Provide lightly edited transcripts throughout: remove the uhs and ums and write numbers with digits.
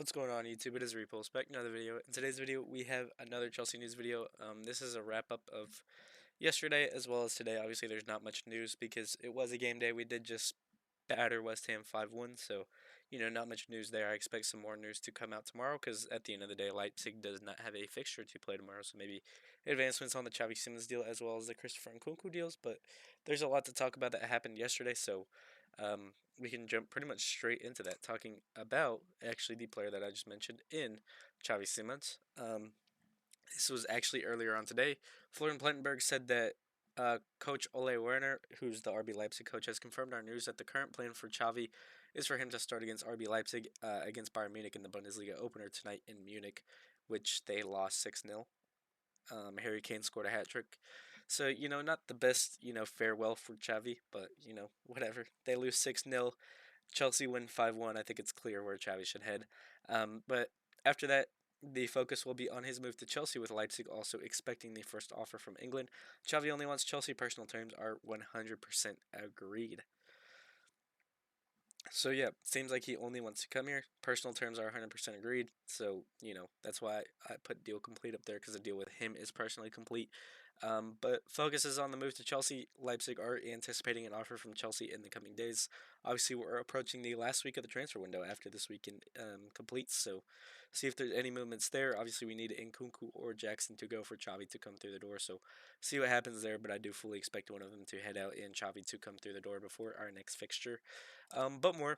What's going on YouTube? It is Repulse back another video. In today's video we have another Chelsea news video. This is a wrap up of yesterday as well as today. Obviously there's not much news because it was a game day. We did just batter West Ham 5-1, so not much news there. I expect some more news to come out tomorrow because at the end of the day Leipzig does not have a fixture to play tomorrow, so maybe advancements on the Xavi Simons deal as well as the Christopher Nkunku deals, but there's a lot to talk about that happened yesterday, so we can jump pretty much straight into that, talking about actually the player that I just mentioned in Xavi Simons. This was actually earlier on today. Florian Plettenberg said that Coach Ole Werner, who's the RB Leipzig coach, has confirmed our news that the current plan for Xavi is for him to start against RB Leipzig against Bayern Munich in the Bundesliga opener tonight in Munich, which they lost 6-0. Harry Kane scored a hat trick. So, not the best, farewell for Xavi, but, whatever. They lose 6-0. Chelsea win 5-1. I think it's clear where Xavi should head. But after that, the focus will be on his move to Chelsea, with Leipzig also expecting the first offer from England. Xavi only wants Chelsea. Personal terms are 100% agreed. So yeah, seems like he only wants to come here. Personal terms are 100% agreed. So that's why I put deal complete up there, because the deal with him is personally complete. But focus is on the move to Chelsea. Leipzig are anticipating an offer from Chelsea in the coming days. Obviously, we're approaching the last week of the transfer window after this weekend completes. So see if there's any movements there. Obviously, we need Nkunku or Jackson to go for Xavi to come through the door. So see what happens there. But I do fully expect one of them to head out and Xavi to come through the door before our next fixture. But more.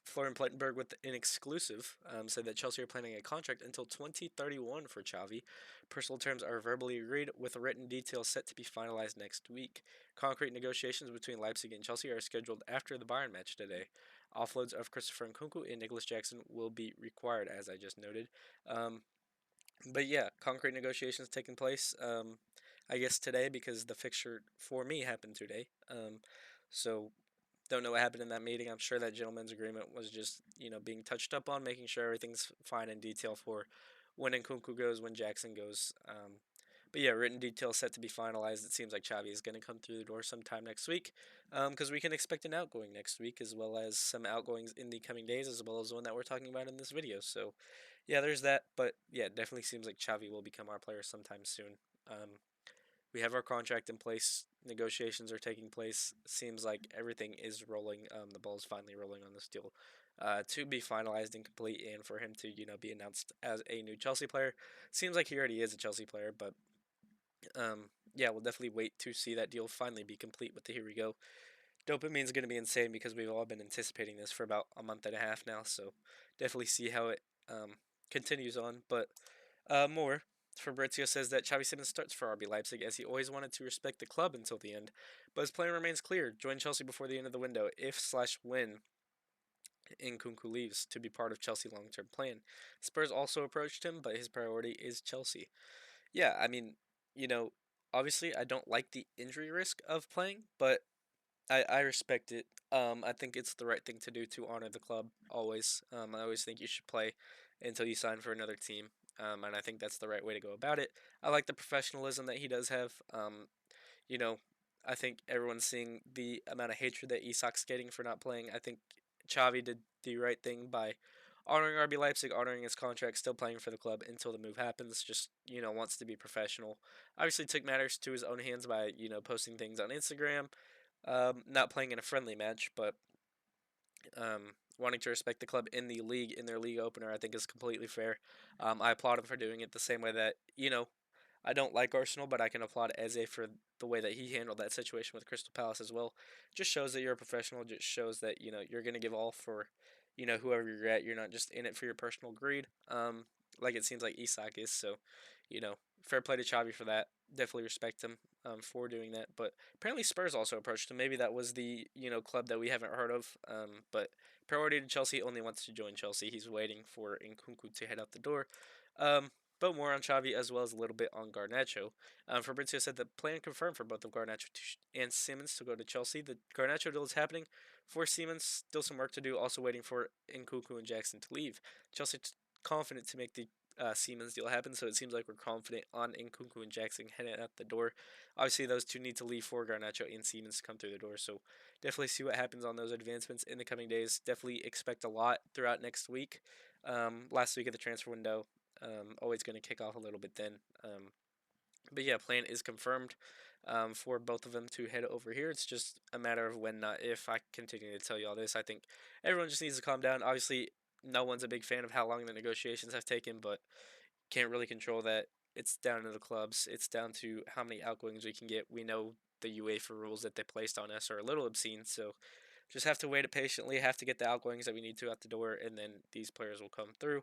Florian Plettenberg, with an exclusive, said that Chelsea are planning a contract until 2031 for Xavi. Personal terms are verbally agreed, with written details set to be finalized next week. Concrete negotiations between Leipzig and Chelsea are scheduled after the Bayern match today. Offloads of Christopher Nkunku and Nicholas Jackson will be required, as I just noted. But yeah, concrete negotiations taking place, I guess today, because the fixture for me happened today. So don't know what happened in that meeting. I'm sure that gentleman's agreement was just, being touched up on, making sure everything's fine in detail for when Nkunku goes, when Jackson goes. But yeah, written details set to be finalized. It seems like Xavi is going to come through the door sometime next week, because we can expect an outgoing next week, as well as some outgoings in the coming days, as well as the one that we're talking about in this video. So yeah, there's that. But yeah, it definitely seems like Xavi will become our player sometime soon. We have our contract in place. Negotiations are taking place. Seems like everything is rolling. The ball is finally rolling on this deal to be finalized and complete, and for him to be announced as a new Chelsea player. Seems like he already is a Chelsea player, but yeah, we'll definitely wait to see that deal finally be complete with the here we go. Dopamine is going to be insane because we've all been anticipating this for about a month and a half now. So definitely see how it continues on. But more. Fabrizio says that Xavi Simons starts for RB Leipzig, as he always wanted to respect the club until the end, but his plan remains clear: join Chelsea before the end of the window, if/when Nkunku leaves, to be part of Chelsea's long-term plan. Spurs also approached him, but his priority is Chelsea. Yeah, I mean, you know, obviously I don't like the injury risk of playing, but I respect it. I think it's the right thing to do to honor the club always. I always think you should play until you sign for another team, and I think that's the right way to go about it. I like the professionalism that he does have. You know, I think everyone's seeing the amount of hatred that Isak's getting for not playing. I think Xavi did the right thing by honoring RB Leipzig, honoring his contract, still playing for the club until the move happens. Just wants to be professional. Obviously, took matters to his own hands by posting things on Instagram, not playing in a friendly match, but wanting to respect the club in the league, in their league opener, I think is completely fair. I applaud him for doing it the same way that, I don't like Arsenal, but I can applaud Eze for the way that he handled that situation with Crystal Palace as well. Just shows that you're a professional, just shows that, you're going to give all for, whoever you're at. You're not just in it for your personal greed, like it seems like Isak is. So, fair play to Xavi for that. Definitely respect him for doing that. But apparently Spurs also approached him. Maybe that was the club that we haven't heard of. But priority to Chelsea, only wants to join Chelsea. He's waiting for Nkunku to head out the door. But more on Xavi, as well as a little bit on Garnacho. Fabrizio said the plan confirmed for both of Garnacho and Siemens to go to Chelsea. The Garnacho deal is happening. For Siemens, still some work to do. Also waiting for Nkunku and Jackson to leave. Chelsea confident to make the Siemens deal happens. So it seems like we're confident on Nkunku and Jackson heading out the door. Obviously, those two need to leave for Garnacho and Siemens to come through the door. So definitely see what happens on those advancements in the coming days. Definitely expect a lot throughout next week. Last week of the transfer window, always going to kick off a little bit then. But yeah, plan is confirmed for both of them to head over here. It's just a matter of when, not if. I continue to tell you all this. I think everyone just needs to calm down. Obviously, no one's a big fan of how long the negotiations have taken, but can't really control that. It's down to the clubs. It's down to how many outgoings we can get. We know the UEFA rules that they placed on us are a little obscene, so just have to wait it patiently. Have to get the outgoings that we need to out the door, and then these players will come through.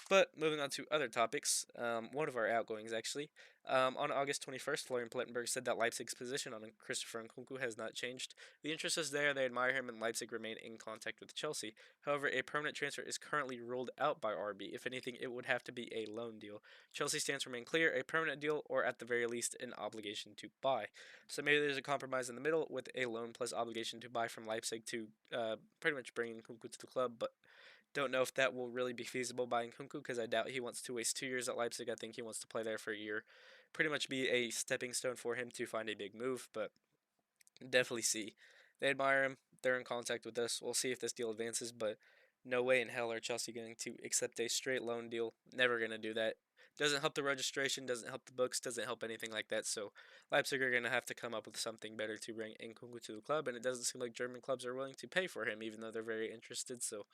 But moving on to other topics, one of our outgoings actually. On August 21st, Florian Plettenberg said that Leipzig's position on Christopher Nkunku has not changed. The interest is there, they admire him, and Leipzig remain in contact with Chelsea. However, a permanent transfer is currently ruled out by RB. If anything, it would have to be a loan deal. Chelsea's stance remain clear, a permanent deal, or at the very least, an obligation to buy. So maybe there's a compromise in the middle with a loan plus obligation to buy from Leipzig to pretty much bring Nkunku to the club, but don't know if that will really be feasible buying Kunku because I doubt he wants to waste 2 years at Leipzig. I think he wants to play there for a year. Pretty much be a stepping stone for him to find a big move, but definitely see. They admire him. They're in contact with us. We'll see if this deal advances, but no way in hell are Chelsea going to accept a straight loan deal. Never going to do that. Doesn't help the registration, doesn't help the books, doesn't help anything like that. So Leipzig are going to have to come up with something better to bring Nkunku to the club, and it doesn't seem like German clubs are willing to pay for him, even though they're very interested. So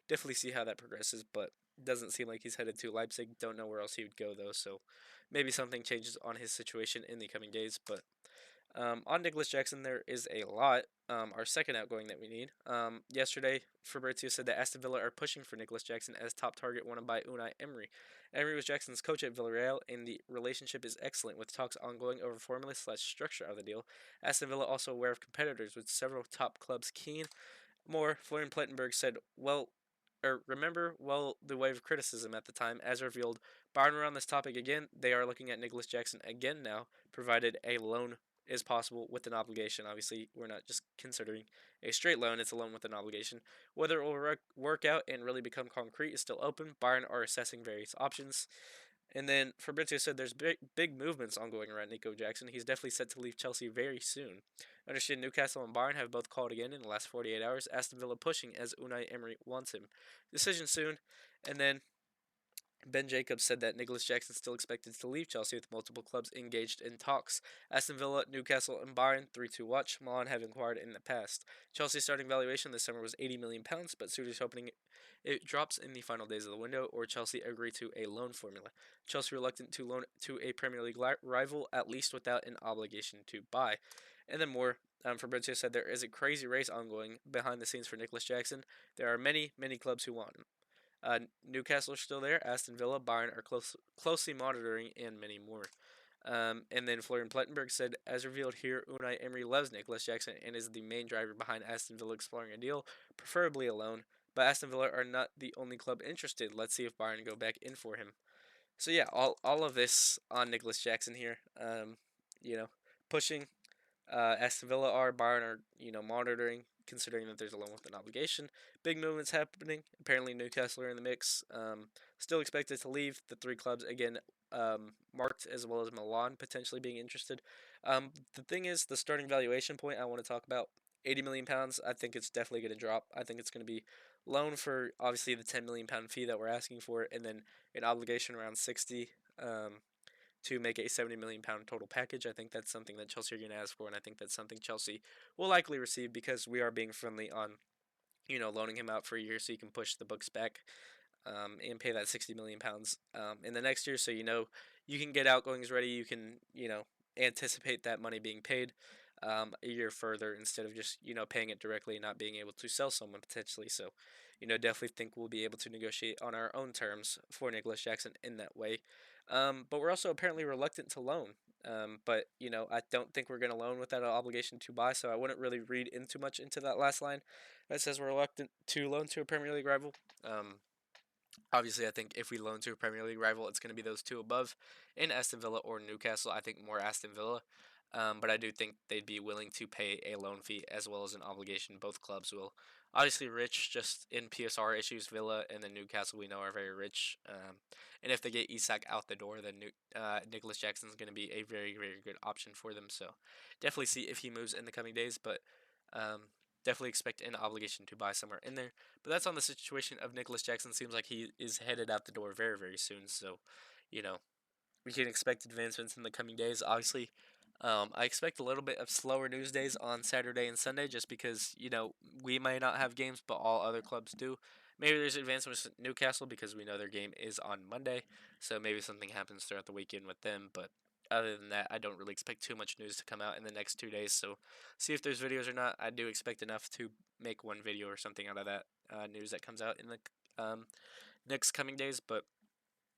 definitely see how that progresses, but doesn't seem like he's headed to Leipzig. Don't know where else he would go though. So maybe something changes on his situation in the coming days, but on Nicholas Jackson, there is a lot. Our second outgoing that we need. Yesterday, Fabrizio said that Aston Villa are pushing for Nicholas Jackson as top target wanted by Unai Emery. Emery was Jackson's coach at Villareal, and the relationship is excellent with talks ongoing over formula/structure of the deal. Aston Villa also aware of competitors with several top clubs keen. More, Florian Plettenberg said, remember well the wave of criticism at the time, as revealed. Bayern were on this topic again. They are looking at Nicholas Jackson again now, provided a loan is possible with an obligation. Obviously, we're not just considering a straight loan, it's a loan with an obligation. Whether it will work out and really become concrete is still open. Bayern are assessing various options. And then Fabrizio said there's big movements ongoing around Nico Jackson. He's definitely set to leave Chelsea very soon. I understand Newcastle and Bayern have both called again in the last 48 hours. Aston Villa pushing as Unai Emery wants him. Decision soon. And then Ben Jacobs said that Nicholas Jackson is still expected to leave Chelsea with multiple clubs engaged in talks. Aston Villa, Newcastle, and Bayern, 3 to watch. Milan have inquired in the past. Chelsea's starting valuation this summer was £80 million, but suitors hoping it drops in the final days of the window, or Chelsea agree to a loan formula. Chelsea reluctant to loan to a Premier League rival, at least without an obligation to buy. And then more. Fabrizio said there is a crazy race ongoing behind the scenes for Nicholas Jackson. There are many, many clubs who want him. Newcastle are still there. Aston Villa, Bayern are closely monitoring, and many more. And then Florian Plettenberg said, as revealed here, Unai Emery loves Nicholas Jackson and is the main driver behind Aston Villa exploring a deal, preferably a loan. But Aston Villa are not the only club interested. Let's see if Bayern go back in for him. So yeah, all of this on Nicholas Jackson here. You know, pushing. Aston Villa are, Bayern are, monitoring, considering that there's a loan with an obligation. Big movements happening. Apparently, Newcastle are in the mix. Still expected to leave. The three clubs again marked, as well as Milan potentially being interested. The thing is, the starting valuation point I want to talk about. £80 million. I think it's definitely going to drop. I think it's going to be loan for obviously the £10 million fee that we're asking for, and then an obligation around 60. To make a £70 million total package. I think that's something that Chelsea are going to ask for, and I think that's something Chelsea will likely receive because we are being friendly on, loaning him out for a year so you can push the books back and pay that £60 million in the next year. So you can get outgoings ready. You can anticipate that money being paid a year further instead of just paying it directly and not being able to sell someone potentially. So definitely think we'll be able to negotiate on our own terms for Nicholas Jackson in that way. But we're also apparently reluctant to loan. But I don't think we're going to loan without an obligation to buy, so I wouldn't really read in too much into that last line that says we're reluctant to loan to a Premier League rival. Obviously, I think if we loan to a Premier League rival, it's going to be those two above in Aston Villa or Newcastle. I think more Aston Villa. But I do think they'd be willing to pay a loan fee as well as an obligation. Both clubs will Obviously, rich just in PSR issues. Villa and then Newcastle we know are very rich. And if they get Isak out the door, then Nicholas Jackson is going to be a very, very good option for them. So definitely see if he moves in the coming days, but um, definitely expect an obligation to buy somewhere in there. But that's on the situation of Nicholas Jackson. Seems like he is headed out the door very, very soon. So, you know, we can expect advancements in the coming days. Obviously, I expect a little bit of slower news days on Saturday and Sunday, just because we may not have games, but all other clubs do. Maybe there's advancements at Newcastle because we know their game is on Monday, so maybe something happens throughout the weekend with them. But other than that, I don't really expect too much news to come out in the next 2 days. So see if there's videos or not. I do expect enough to make one video or something out of that news that comes out in the next coming days. But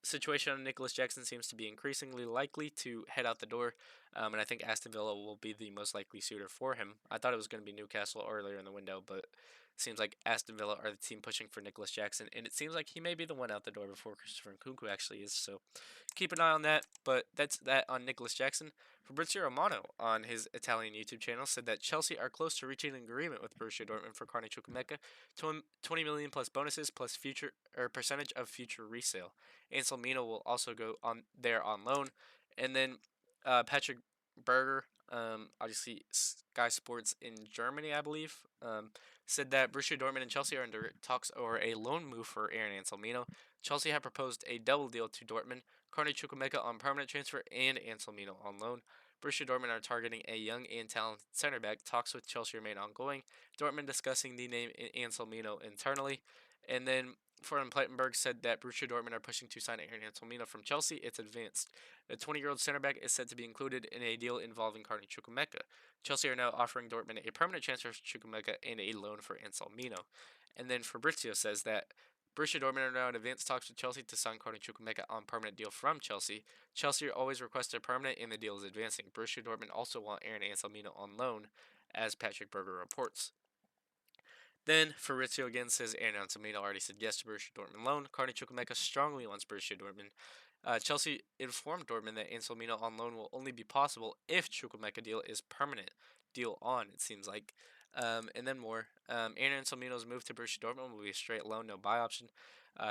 situation on Nicholas Jackson seems to be increasingly likely to head out the door, and I think Aston Villa will be the most likely suitor for him. I thought it was going to be Newcastle earlier in the window, but it seems like Aston Villa are the team pushing for Nicholas Jackson, and it seems like he may be the one out the door before Christopher Nkunku actually is. So keep an eye on that. But that's that on Nicholas Jackson. Fabrizio Romano on his Italian YouTube channel said that Chelsea are close to reaching an agreement with Borussia Dortmund for Carney Chukwuemeka, 20 million plus bonuses plus future or percentage of future resale. Ansel Mina will also go on there on loan, and then Patrick Berger, obviously Sky Sports in Germany, I believe, said that Borussia Dortmund and Chelsea are in talks over a loan move for Aaron Anselmino. Chelsea have proposed a double deal to Dortmund, Carney Chukwuemeka on permanent transfer and Anselmino on loan. Borussia Dortmund are targeting a young and talented center back. Talks with Chelsea remain ongoing. Dortmund discussing the name Anselmino internally. And then Florian Plettenberg said that Borussia Dortmund are pushing to sign Aaron Anselmino from Chelsea. It's advanced. The 20-year-old center back is said to be included in a deal involving Carney Chukwuemeka. Chelsea are now offering Dortmund a permanent transfer for Chukwuemeka and a loan for Anselmino. And then Fabrizio says that Borussia Dortmund are now in advanced talks with Chelsea to sign Carney Chukwuemeka on permanent deal from Chelsea. Chelsea always requested permanent, and the deal is advancing. Borussia Dortmund also want Aaron Anselmino on loan, as Patrick Berger reports. Then Fabrizio again says Aaron Anselmino already said yes to Borussia Dortmund loan. Carney Chukwuemeka strongly wants Borussia Dortmund. Chelsea informed Dortmund that Anselmino on loan will only be possible if Chukwuemeka deal is permanent. Deal on, it seems like. And then more. Aaron Anselmino's move to Borussia Dortmund will be a straight loan, no buy option.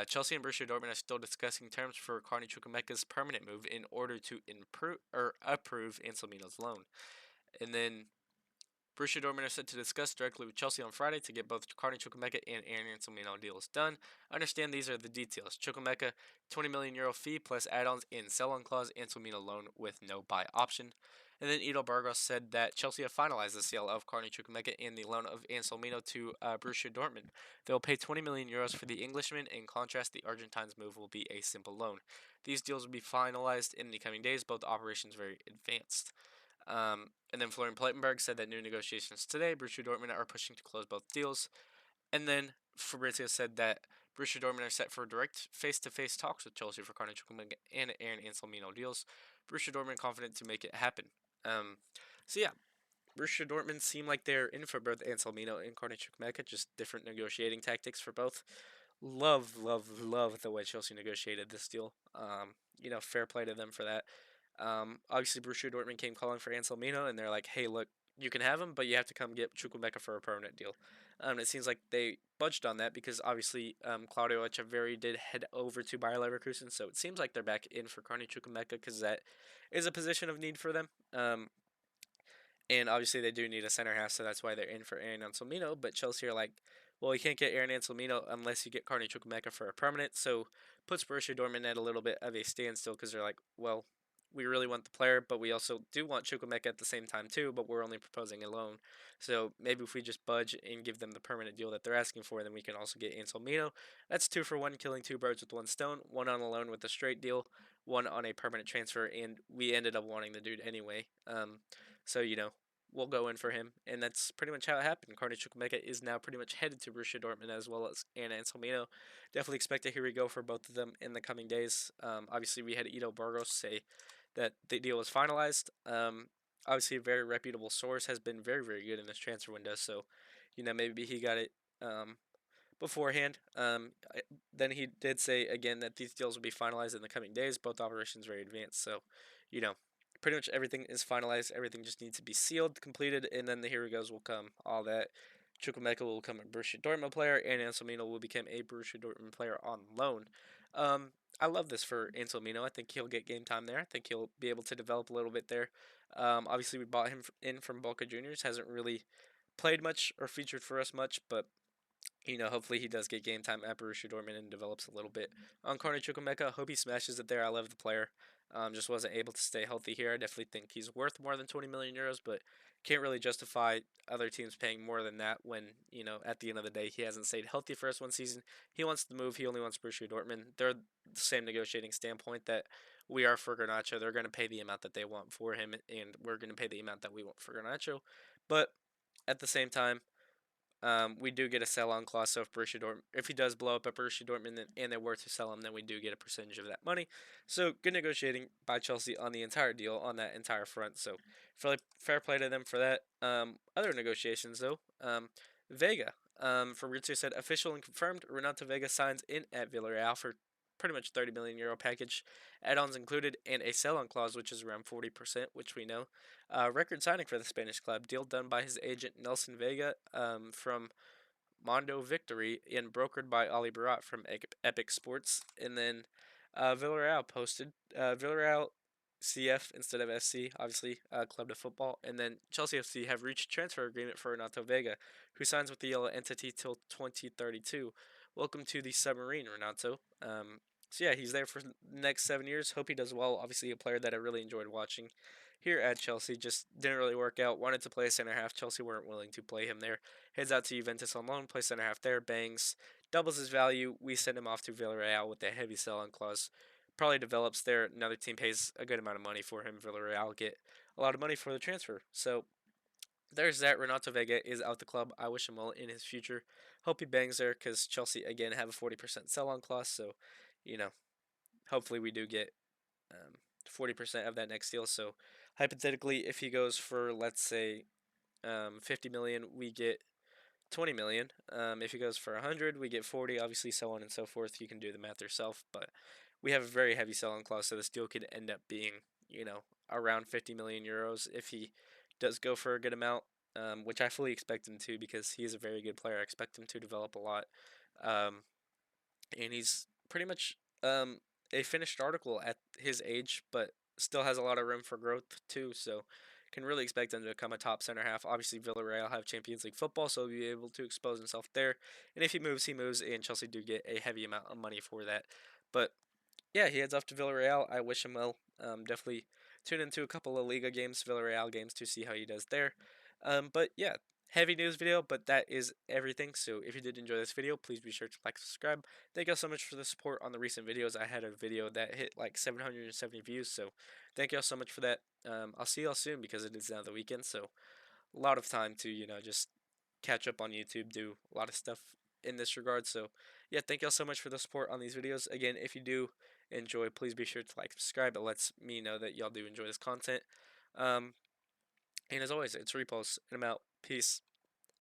Chelsea and Borussia Dortmund are still discussing terms for Carney Chukwuemeka's permanent move in order to improve or approve Anselmino's loan. And then Borussia Dortmund are set to discuss directly with Chelsea on Friday to get both Carney Chukwuemeka and Aaron Anselmino deals done. Understand these are the details. Chukwuemeka, 20 million euro fee plus add-ons and sell-on clause. Anselmino loan with no buy option. And then Ido Burgos said that Chelsea have finalized the sale of Carney Chukwuemeka and the loan of Anselmino to Borussia Dortmund. They will pay 20 million euros for the Englishman. In contrast, the Argentine's move will be a simple loan. These deals will be finalized in the coming days. Both operations very advanced. And then Florian Plettenberg said that new negotiations today. Borussia Dortmund are pushing to close both deals. And then Fabrizio said that Borussia Dortmund are set for direct face-to-face talks with Chelsea for Carney Chukwuemeka and Aaron Anselmino deals. Borussia Dortmund confident to make it happen. Um, so yeah, Borussia Dortmund seem like they're in for both Anselmino and Carney Chukwuemeka, just different negotiating tactics for both. Love, love, love the way Chelsea negotiated this deal. Fair play to them for that. Obviously, Borussia Dortmund came calling for Anselmino, and they're like, "Hey, look, you can have him, but you have to come get Chukwuemeka for a permanent deal." It seems like they budged on that because obviously Claudio Echeverri did head over to Bayer Leverkusen, so it seems like they're back in for Carney Chukwuemeka because that is a position of need for them. And obviously they do need a center half, so that's why they're in for Aaron Anselmino. But Chelsea are like, well, you can't get Aaron Anselmino unless you get Carney Chukwuemeka for a permanent. So puts Borussia Dortmund at a little bit of a standstill because they're like, well, we really want the player, but we also do want Chukwuemeka at the same time too. But we're only proposing a loan, so maybe if we just budge and give them the permanent deal that they're asking for, then we can also get Anselmino. That's 2 for 1, killing two birds with one stone. One on a loan with a straight deal, one on a permanent transfer, and we ended up wanting the dude anyway. So we'll go in for him, and that's pretty much how it happened. Carney Chukwuemeka is now pretty much headed to Borussia Dortmund as well as Aaron Anselmino. Definitely expect to hear we go for both of them in the coming days. Obviously, we had Ido Burgos say that the deal was finalized. Obviously, a very reputable source has been very, very good in this transfer window, so maybe he got it beforehand. Then he did say again that these deals will be finalized in the coming days. Both operations very advanced, so pretty much everything is finalized. Everything just needs to be sealed, completed, and then the here we goes will come. All that Chukwemeka will become a Borussia Dortmund player, and Anselmino will become a Borussia Dortmund player on loan. Um, I love this for Anselmino. I think he'll get game time there. I think he'll be able to develop a little bit there. Obviously, we bought him in from Boca Juniors. Hasn't really played much or featured for us much, but hopefully he does get game time at Borussia Dortmund and develops a little bit. On Carney Chukwemeka, hope he smashes it there. I love the player. Just wasn't able to stay healthy here. I definitely think he's worth more than 20 million euros, but can't really justify other teams paying more than that when, at the end of the day, he hasn't stayed healthy for us one season. He wants to move. He only wants Borussia Dortmund. They're the same negotiating standpoint that we are for Garnacho. They're going to pay the amount that they want for him, and we're going to pay the amount that we want for Garnacho. But at the same time, we do get a sell-on clause. So if he does blow up at Borussia Dortmund and they were to sell him, then we do get a percentage of that money. So good negotiating by Chelsea on the entire deal on that entire front. So fair play to them for that. Other negotiations though, Veiga. Fabrizio said official and confirmed. Renato Veiga signs in at Villareal for pretty much 30 million euro package, add-ons included, and a sell-on clause which is around 40%, which we know. Record signing for the Spanish club. Deal done by his agent Nelson Veiga from Mondo Victory and brokered by Ali Barat from Epic Sports. And then Villarreal posted Villarreal CF instead of SC, obviously club to football. And then Chelsea FC have reached transfer agreement for Renato Veiga, who signs with the yellow entity till 2032. Welcome to the submarine, Renato. So yeah, he's there for the next 7 years. Hope he does well. Obviously, a player that I really enjoyed watching here at Chelsea. Just didn't really work out. Wanted to play center half. Chelsea weren't willing to play him there. Heads out to Juventus on loan. Plays center half there. Bangs. Doubles his value. We send him off to Villarreal with a heavy sell-on clause. Probably develops there. Another team pays a good amount of money for him. Villarreal get a lot of money for the transfer. So there's that. Renato Vega is out the club. I wish him well in his future. Hope he bangs there because Chelsea again have a 40% sell-on clause. So, you know, hopefully we do get 40% of that next deal. So hypothetically, if he goes for let's say 50 million, we get 20 million. If he goes for 100, we get 40. Obviously, so on and so forth. You can do the math yourself, but we have a very heavy sell-on clause, so this deal could end up being around 50 million euros if he does go for a good amount. Which I fully expect him to because he is a very good player. I expect him to develop a lot. Um, and he's pretty much a finished article at his age, but still has a lot of room for growth too. So can really expect him to become a top center half. Obviously, Villarreal have Champions League football, so he'll be able to expose himself there. And if he moves, he moves, and Chelsea do get a heavy amount of money for that. But yeah, he heads off to Villarreal. I wish him well. Definitely tune into a couple of Liga games, Villarreal games, to see how he does there. But yeah, heavy news video, but that is everything. So if you did enjoy this video, please be sure to like, subscribe. Thank you all so much for the support on the recent videos. I had a video that hit like 770 views, so thank you all so much for that. I'll see y'all soon because it is now the weekend, so a lot of time to just catch up on YouTube, do a lot of stuff in this regard. So yeah, thank y'all so much for the support on these videos. Again, if you do enjoy, please be sure to like, subscribe. It lets me know that y'all do enjoy this content. And as always, it's Repulse, and I'm out. Peace.